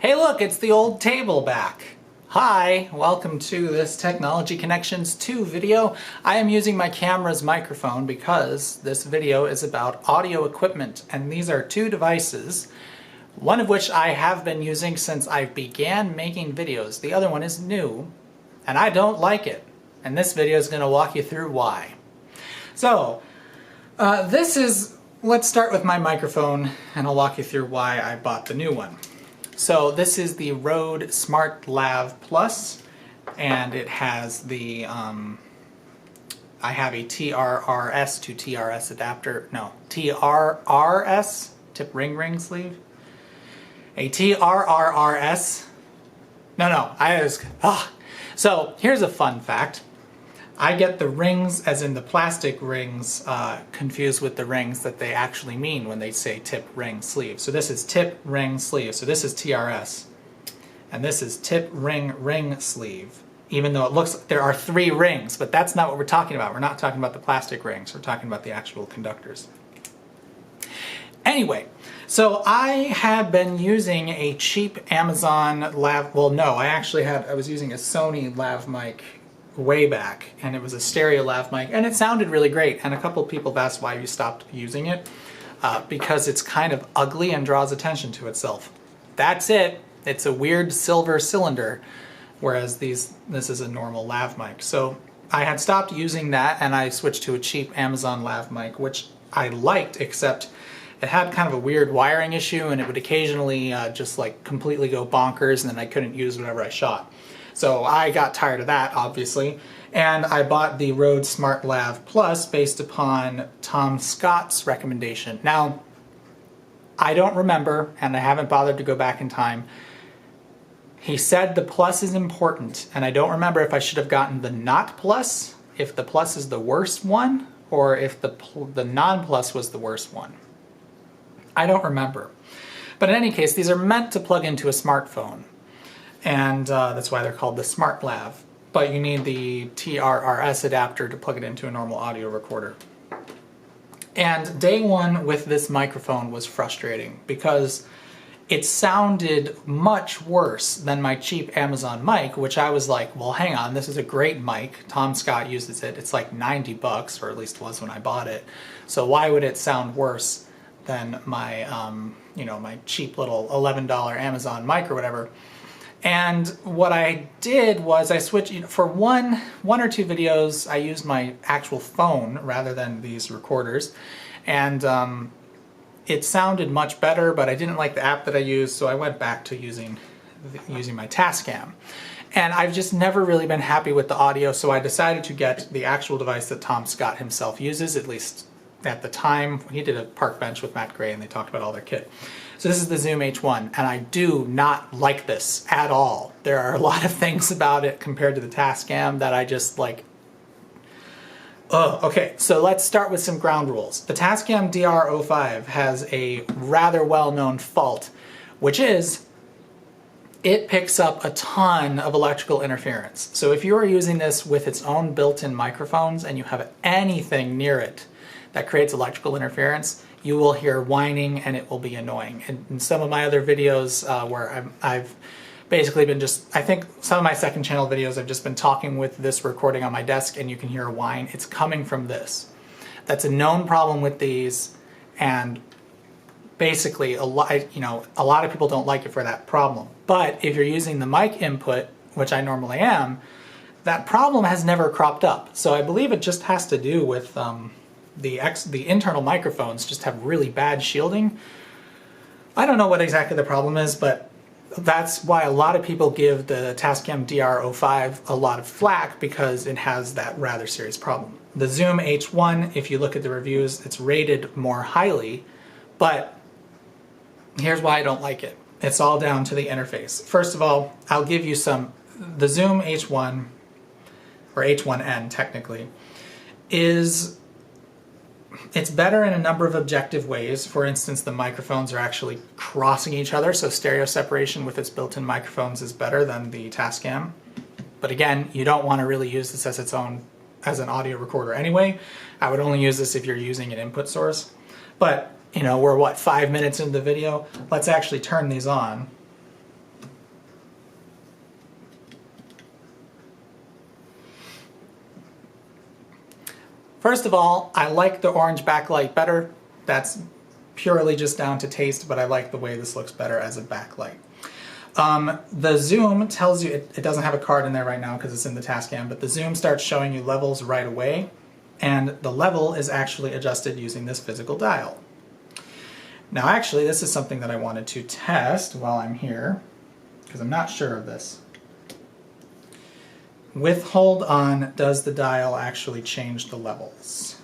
Hey look, it's the old table back. Hi, welcome to this Technology Connections 2 video. I am using my camera's microphone because this video is about audio equipment, and these are two devices, one of which I have been using since I began making videos. The other one is new, and I don't like it. And this video is going to walk you through why. So, let's start with my microphone, and I'll walk you through why I bought the new one. So this is the Rode Smartlav Plus, and it has the, I have a TRRS to TRS adapter, no, TRRS, tip ring sleeve, a TRRRS, So here's a fun fact. I get the rings, as in the plastic rings, confused with the rings that they actually mean when they say tip, ring, sleeve. So this is tip, ring, sleeve. So this is TRS. And this is tip, ring, sleeve. Even though it looks like there are 3 rings, but that's not what we're talking about. We're not talking about the plastic rings. We're talking about the actual conductors. Anyway, so I had been using a cheap Amazon lav, well no, I was using a Sony lav mic way back, and it was a stereo lav mic, and it sounded really great, and a couple people have asked why you stopped using it, because it's kind of ugly and draws attention to itself. That's it. It's a weird silver cylinder, whereas this is a normal lav mic. So I had stopped using that, and I switched to a cheap Amazon lav mic, which I liked, except it had kind of a weird wiring issue, and it would occasionally just like completely go bonkers, and then I couldn't use whatever I shot. So I got tired of that, obviously, and I bought the Rode Smartlav Plus based upon Tom Scott's recommendation. Now, I don't remember, and I haven't bothered to go back in time. He said the Plus is important, and I don't remember if I should have gotten the not Plus, if the Plus is the worst one, or if the non-Plus was the worst one. I don't remember. But in any case, these are meant to plug into a smartphone. And that's why they're called the Smartlav. But you need the TRRS adapter to plug it into a normal audio recorder. And day one with this microphone was frustrating because it sounded much worse than my cheap Amazon mic, which I was like, well, hang on, this is a great mic. Tom Scott uses it. It's like 90 bucks, or at least it was when I bought it. So why would it sound worse than my, my cheap little $11 Amazon mic or whatever? And what I did was I switched, for one or two videos, I used my actual phone rather than these recorders. And it sounded much better, but I didn't like the app that I used, so I went back to using my Tascam. And I've just never really been happy with the audio, so I decided to get the actual device that Tom Scott himself uses, at least at the time. He did a park bench with Matt Gray and they talked about all their kit. So this is the Zoom H1, and I do not like this at all. There are a lot of things about it compared to the Tascam that I just like, okay, so let's start with some ground rules. The Tascam DR-05 has a rather well-known fault, which is it picks up a ton of electrical interference. So if you are using this with its own built-in microphones and you have anything near it that creates electrical interference, you will hear whining and it will be annoying. And in some of my other videos where I've basically been I think some of my second channel videos I've just been talking with this recording on my desk and you can hear a whine. It's coming from this. That's a known problem with these, and basically a lot of people don't like it for that problem. But if you're using the mic input, which I normally am, that problem has never cropped up. So I believe it just has to do with the internal microphones just have really bad shielding. I don't know what exactly the problem is, but that's why a lot of people give the Tascam DR-05 a lot of flack, because it has that rather serious problem. The Zoom H1, if you look at the reviews, it's rated more highly, but here's why I don't like it. It's all down to the interface. First of all, I'll give you the Zoom H1, or H1n technically, it's better in a number of objective ways. For instance, the microphones are actually crossing each other, so stereo separation with its built-in microphones is better than the Tascam. But again, you don't want to really use this as an audio recorder anyway. I would only use this if you're using an input source. But, we're 5 minutes into the video. Let's actually turn these on. First of all, I like the orange backlight better. That's purely just down to taste, but I like the way this looks better as a backlight. The zoom tells you, it doesn't have a card in there right now because it's in the Tascam, but the zoom starts showing you levels right away, and the level is actually adjusted using this physical dial. Now actually, this is something that I wanted to test while I'm here, because I'm not sure of this. With hold on, does the dial actually change the levels?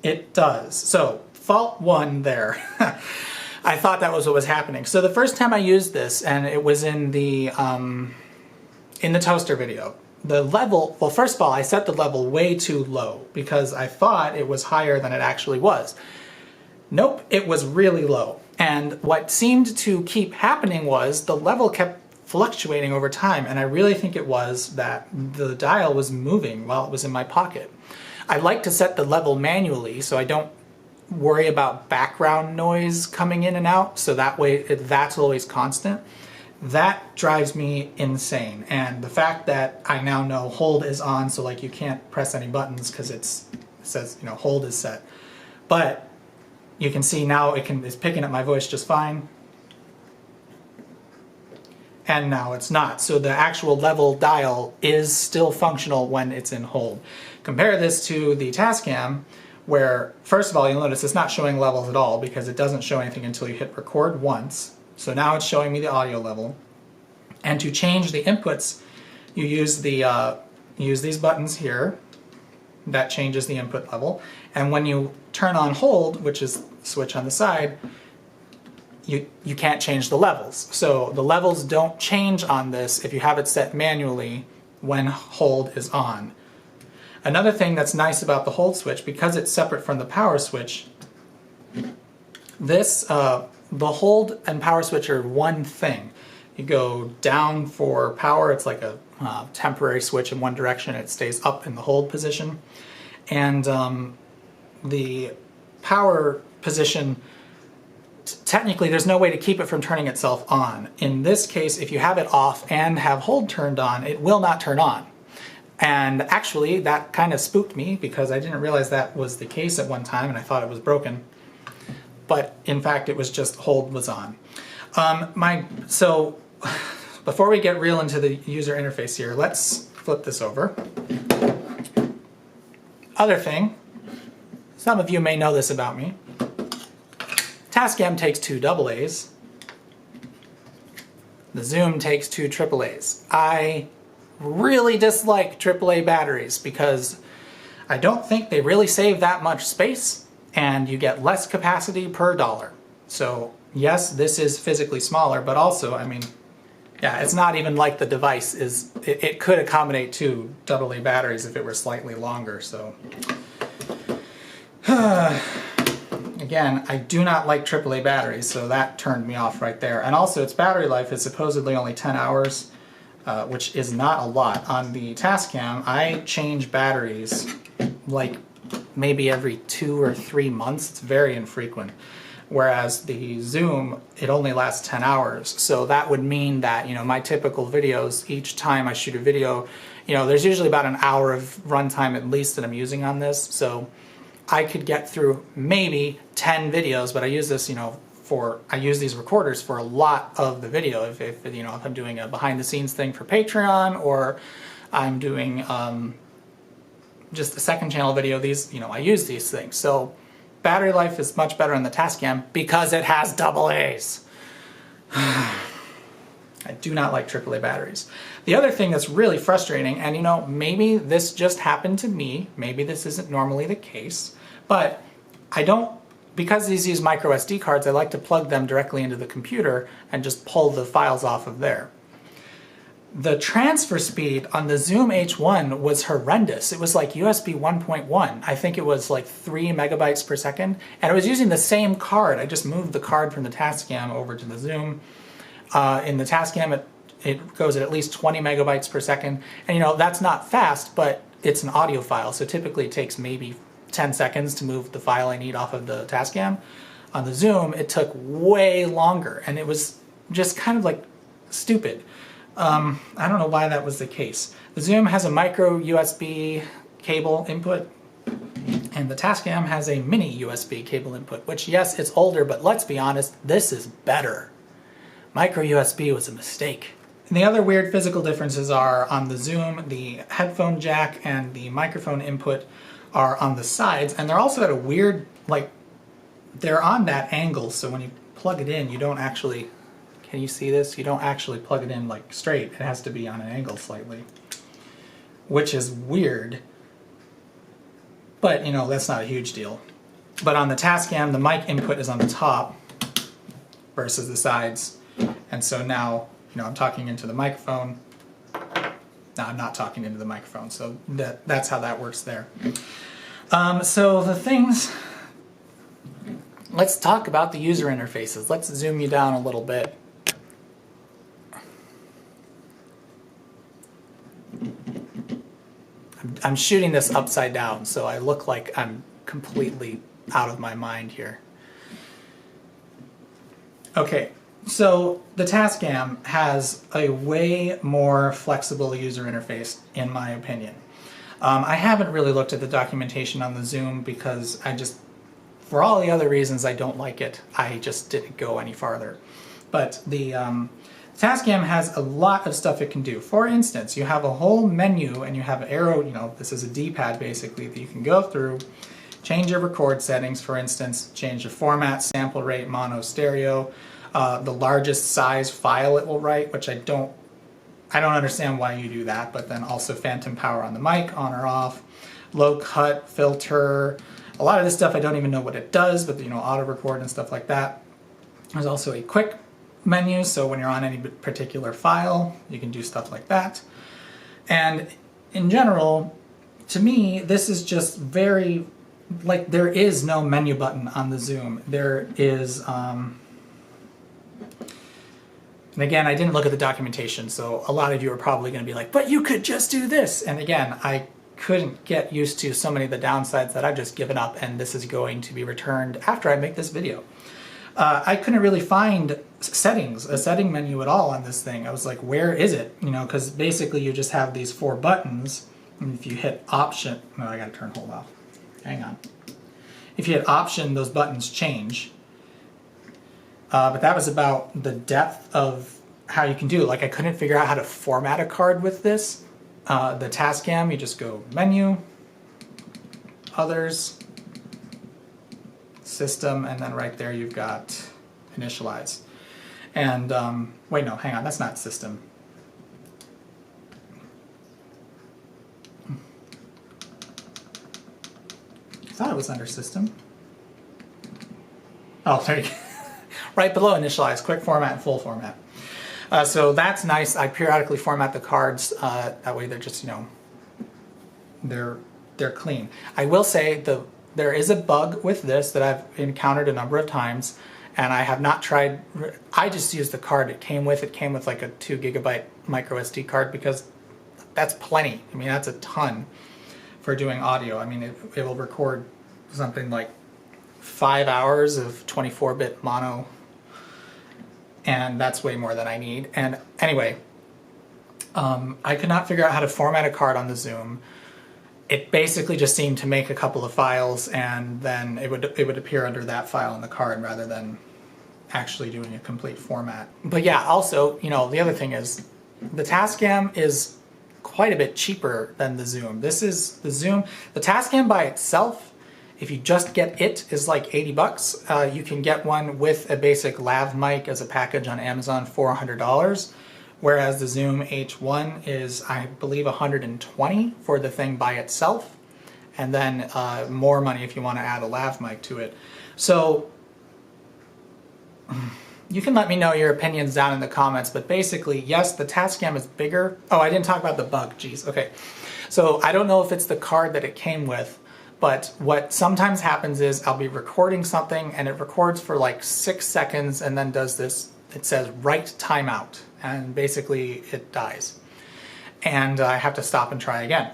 It does. So, fault one there. I thought that was what was happening. So the first time I used this, and it was in the toaster video, the level, well, first of all, I set the level way too low because I thought it was higher than it actually was. Nope, it was really low. And what seemed to keep happening was the level kept fluctuating over time, and I really think it was that the dial was moving while it was in my pocket. I like to set the level manually so I don't worry about background noise coming in and out, so that way that's always constant. That drives me insane, and the fact that I now know hold is on, so like you can't press any buttons because it says, you know, hold is set. But you can see now it's picking up my voice just fine. And now it's not. So the actual level dial is still functional when it's in hold. Compare this to the Tascam, where first of all you'll notice it's not showing levels at all because it doesn't show anything until you hit record once. So now it's showing me the audio level. And to change the inputs, you use these buttons here. That changes the input level. And when you turn on hold, which is the switch on the side, you can't change the levels. So the levels don't change on this if you have it set manually when hold is on. Another thing that's nice about the hold switch, because it's separate from the power switch, the hold and power switch are one thing. You go down for power, it's like a temporary switch in one direction, it stays up in the hold position. And the power position, technically there's no way to keep it from turning itself on. In this case, if you have it off and have hold turned on, it will not turn on. And actually that kind of spooked me because I didn't realize that was the case at one time and I thought it was broken. But in fact it was just hold was on. So before we get real into the user interface here, let's flip this over. Other thing, some of you may know this about me. Tascam takes 2 AA's. The Zoom takes 2 AAA's. I really dislike AAA batteries because I don't think they really save that much space and you get less capacity per dollar. So yes, this is physically smaller, but also, I mean, yeah, it's not even like the device is, it could accommodate 2 AA batteries if it were slightly longer, so. Again, I do not like AAA batteries, so that turned me off right there. And also, its battery life is supposedly only 10 hours, which is not a lot. On the Tascam, I change batteries like maybe every 2 or 3 months. It's very infrequent. Whereas the Zoom, it only lasts 10 hours. So that would mean that, you know, my typical videos, each time I shoot a video, you know, there's usually about an hour of runtime at least that I'm using on this. So I could get through maybe 10 videos, but I use this, you know, I use these recorders for a lot of the video. If you know, if I'm doing a behind the scenes thing for Patreon, or I'm doing just a second channel video, these, you know, I use these things. So battery life is much better on the Tascam because it has AA's. I do not like AAA batteries. The other thing that's really frustrating, and you know, maybe this just happened to me, maybe this isn't normally the case, but I don't, because these use micro SD cards, I like to plug them directly into the computer and just pull the files off of there. The transfer speed on the Zoom H1 was horrendous. It was like USB 1.1. I think it was like 3 megabytes per second, and I was using the same card. I just moved the card from the Tascam over to the Zoom. In the Tascam, it goes at least 20 megabytes per second, and you know, that's not fast, but it's an audio file, so typically it takes maybe 10 seconds to move the file I need off of the Tascam. On the Zoom, it took way longer, and it was just kind of like stupid. I don't know why that was the case. The Zoom has a micro USB cable input, and the Tascam has a mini USB cable input, which yes, it's older, but let's be honest, this is better. Micro USB was a mistake. And the other weird physical differences are on the Zoom, the headphone jack and the microphone input are on the sides, and they're also at a weird, like, they're on that angle, so when you plug it in, you don't actually, can you see this? You don't actually plug it in like straight. It has to be on an angle slightly, which is weird, but you know, that's not a huge deal. But on the Tascam, the mic input is on the top versus the sides, and so now, you know, I'm talking into the microphone. No, I'm not talking into the microphone, so that's how that works there. So the things, let's talk about the user interfaces. Let's zoom you down a little bit. I'm shooting this upside down, so I look like I'm completely out of my mind here. Okay. So the Tascam has a way more flexible user interface, in my opinion. I haven't really looked at the documentation on the Zoom because for all the other reasons I don't like it, I just didn't go any farther. But the Tascam has a lot of stuff it can do. For instance, you have a whole menu and you have an arrow, you know, this is a D-pad basically that you can go through, change your record settings, for instance, change the format, sample rate, mono, stereo, the largest size file it will write, which I don't understand why you do that, but then also phantom power on the mic, on or off, low cut, filter, a lot of this stuff I don't even know what it does, but you know, auto record and stuff like that. There's also a quick menu, so when you're on any particular file, you can do stuff like that. And in general, to me, this is just very, like, there is no menu button on the Zoom. There is, and again, I didn't look at the documentation, so a lot of you are probably going to be like, but you could just do this. And again, I couldn't get used to so many of the downsides that I've just given up, and this is going to be returned after I make this video. I couldn't really find settings, a setting menu at all on this thing. I was like, where is it? You know, because basically you just have these 4 buttons, and if you hit Option, no, I gotta turn hold off. Hang on. If you hit Option, those buttons change. But that was about the depth of how you can do it. Like, I couldn't figure out how to format a card with this. The Tascam, you just go Menu, Others, System, and then right there you've got Initialize. And, wait, no, hang on, that's not System. I thought it was under System. Oh, there you go. Right below Initialize, Quick Format and Full Format. So that's nice. I periodically format the cards. That way they're just, you know, they're clean. I will say there is a bug with this that I've encountered a number of times, and I have not tried. I just used the card it came with. It came with like a 2 GB micro SD card because that's plenty. I mean, that's a ton for doing audio. I mean, it will record something like 5 hours of 24-bit mono, and that's way more than I need. And anyway, I could not figure out how to format a card on the Zoom. It basically just seemed to make a couple of files, and then it would appear under that file in the card rather than actually doing a complete format. But yeah, also, you know, the other thing is the Tascam is quite a bit cheaper than the Zoom. This is the Zoom. The Tascam by itself, if you just get it, is like 80 bucks. You can get one with a basic lav mic as a package on Amazon for $100, whereas the Zoom H1 is, I believe, 120 for the thing by itself, and then more money if you want to add a lav mic to it. So you can let me know your opinions down in the comments, but basically, yes, the Tascam is bigger. Oh, I didn't talk about the bug, geez, okay. So I don't know if it's the card that it came with, but what sometimes happens is I'll be recording something and it records for like 6 seconds and then does this, it says write timeout, and basically it dies. And I have to stop and try again.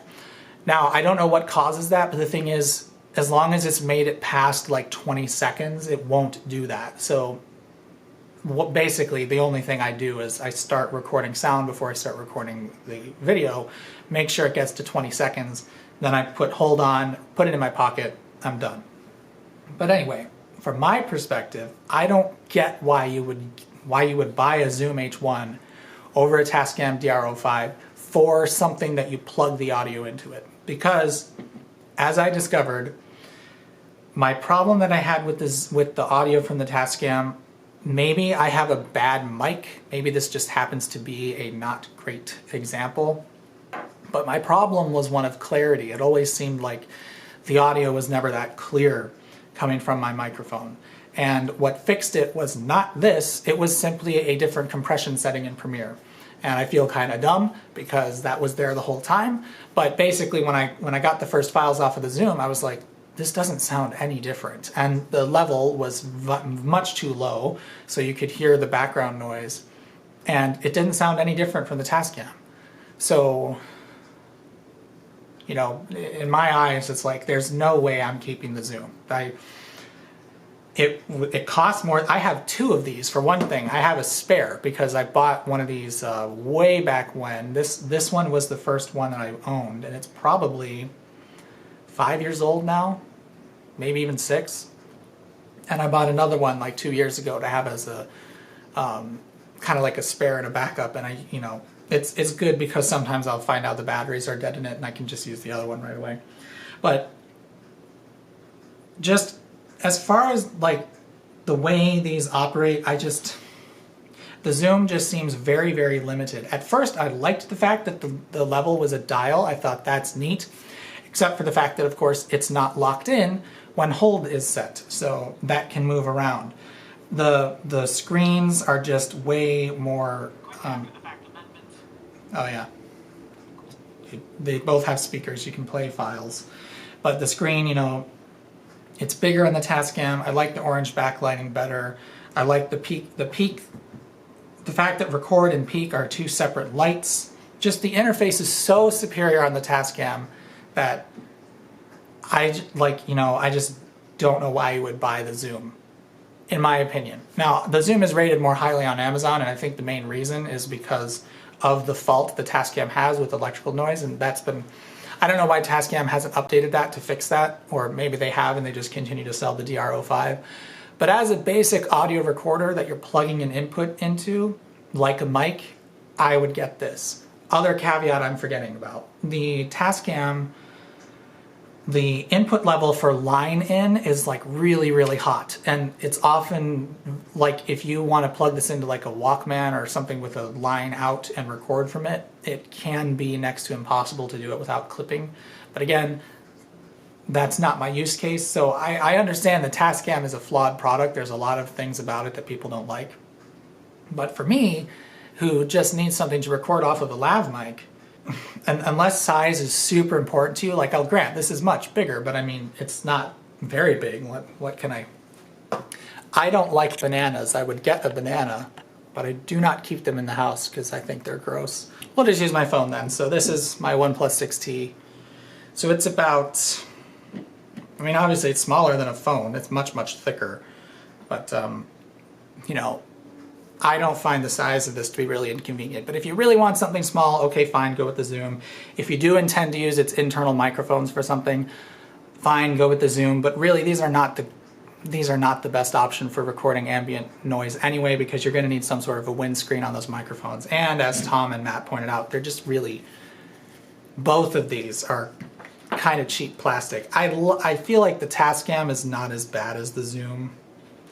Now, I don't know what causes that, but the thing is, as long as it's made it past like 20 seconds, it won't do that. So basically the only thing I do is I start recording sound before I start recording the video, make sure it gets to 20 seconds, then I hold on, put it in my pocket, I'm done. But anyway, from my perspective, I don't get why you would buy a Zoom H1 over a Tascam DR-05 for something that you plug the audio into it. Because, as I discovered, my problem that I had with the audio from the Tascam, maybe I have a bad mic, maybe this just happens to be a not great example, but my problem was one of clarity. It always seemed like the audio was never that clear coming from my microphone. And what fixed it was not this, it was simply a different compression setting in Premiere. And I feel kind of dumb because that was there the whole time. But basically when I got the first files off of the Zoom, I was like, this doesn't sound any different. And the level was much too low, so you could hear the background noise. And it didn't sound any different from the Tascam. So, you know, in my eyes, it's like, there's no way I'm keeping the Zoom. It costs more. I have two of these. For one thing, I have a spare because I bought one of these way back when. This one was the first one that I owned, and it's probably 5 years old now, maybe even 6. And I bought another one like 2 years ago to have as a kind of like a spare and a backup. And you know, it's good because sometimes I'll find out the batteries are dead in it, and I can just use the other one right away. But just as far as like the way these operate, the Zoom just seems very, very limited. At first, I liked the fact that the level was a dial. I thought that's neat, except for the fact that, of course, it's not locked in when hold is set, so that can move around. The screens are just way more. Oh yeah, they both have speakers. You can play files, but the screen, you know, it's bigger on the Tascam. I like the orange backlighting better. I like the fact that record and peak are two separate lights. Just the interface is so superior on the Tascam that I just don't know why you would buy the Zoom, in my opinion. Now, the Zoom is rated more highly on Amazon, and I think the main reason is because of the fault the Tascam has with electrical noise, and that's been, I don't know why Tascam hasn't updated that to fix that, or maybe they have and they just continue to sell the DR-05. But as a basic audio recorder that you're plugging an input into, like a mic, I would get this. Other caveat I'm forgetting about. The Tascam, the input level for line in is like really, really hot. And it's often like if you want to plug this into like a Walkman or something with a line out and record from it, it can be next to impossible to do it without clipping. But again, that's not my use case. So I understand the Tascam is a flawed product. There's a lot of things about it that people don't like. But for me, who just needs something to record off of a lav mic, and unless size is super important to you, like I'll grant this is much bigger, but I mean, it's not very big. What can I don't like bananas. I would get a banana, but I do not keep them in the house because I think they're gross. We'll just use my phone then. So this is my OnePlus 6T. So it's about, I mean, obviously it's smaller than a phone. It's much, much thicker. But, you know, I don't find the size of this to be really inconvenient. But if you really want something small, okay, fine, go with the Zoom. If you do intend to use its internal microphones for something, fine, go with the Zoom. But really, these are not the best option for recording ambient noise anyway, because you're going to need some sort of a windscreen on those microphones. And as Tom and Matt pointed out, they're just really, both of these are kind of cheap plastic. I feel like the Tascam is not as bad as the Zoom.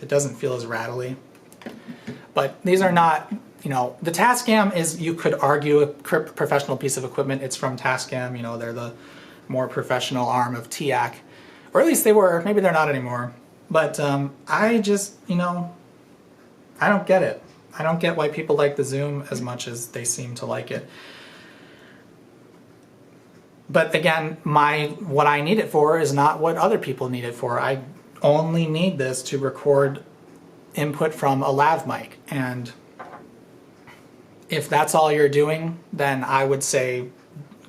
It doesn't feel as rattly. But these are not, you know, the Tascam is, you could argue, a professional piece of equipment. It's from Tascam, you know, they're the more professional arm of TIAC. Or at least they were, maybe they're not anymore. But I just, you know, I don't get it. I don't get why people like the Zoom as much as they seem to like it. But again, what I need it for is not what other people need it for. I only need this to record input from a lav mic, and if that's all you're doing, then I would say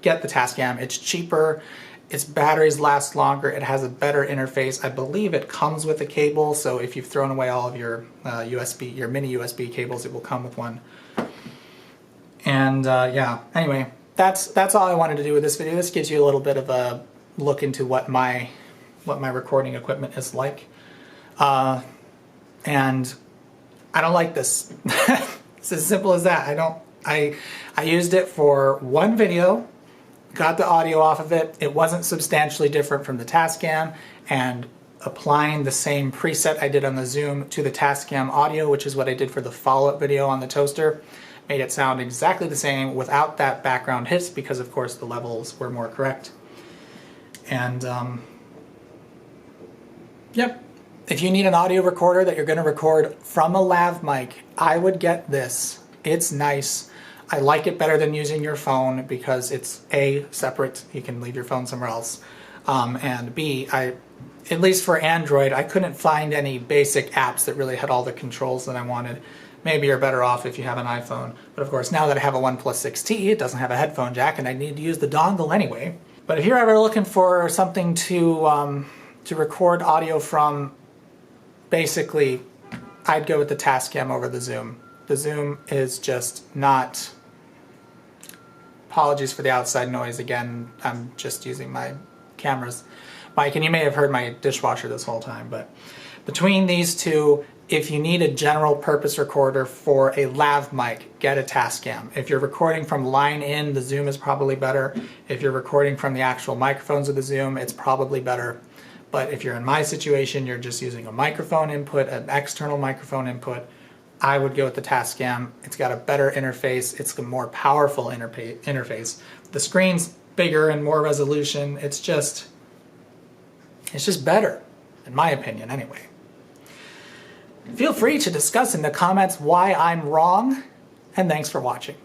get the Tascam. It's cheaper, its batteries last longer, it has a better interface. I believe it comes with a cable, so if you've thrown away all of your your mini USB cables, it will come with one. And yeah, anyway, that's all I wanted to do with this video. This gives you a little bit of a look into what my recording equipment is like. And I don't like this. It's as simple as that. I used it for one video, got the audio off of it. It wasn't substantially different from the Tascam, and applying the same preset I did on the Zoom to the Tascam audio, which is what I did for the follow-up video on the toaster, made it sound exactly the same without that background hiss, because of course the levels were more correct. And yep, if you need an audio recorder that you're going to record from a lav mic, I would get this. It's nice. I like it better than using your phone because it's A, separate, you can leave your phone somewhere else, and B, at least for Android, I couldn't find any basic apps that really had all the controls that I wanted. Maybe you're better off if you have an iPhone, but of course now that I have a OnePlus 6T, it doesn't have a headphone jack and I need to use the dongle anyway. But if you're ever looking for something to record audio from, basically, I'd go with the Tascam over the Zoom. The Zoom is just not... Apologies for the outside noise again, I'm just using my camera's mic, and you may have heard my dishwasher this whole time, but between these two, if you need a general purpose recorder for a lav mic, get a Tascam. If you're recording from line in, the Zoom is probably better. If you're recording from the actual microphones of the Zoom, it's probably better. But if you're in my situation, you're just using a microphone input, an external microphone input, I would go with the Tascam. It's got a better interface. It's a more powerful interface. The screen's bigger and more resolution. It's just better, in my opinion anyway. Feel free to discuss in the comments why I'm wrong, and thanks for watching.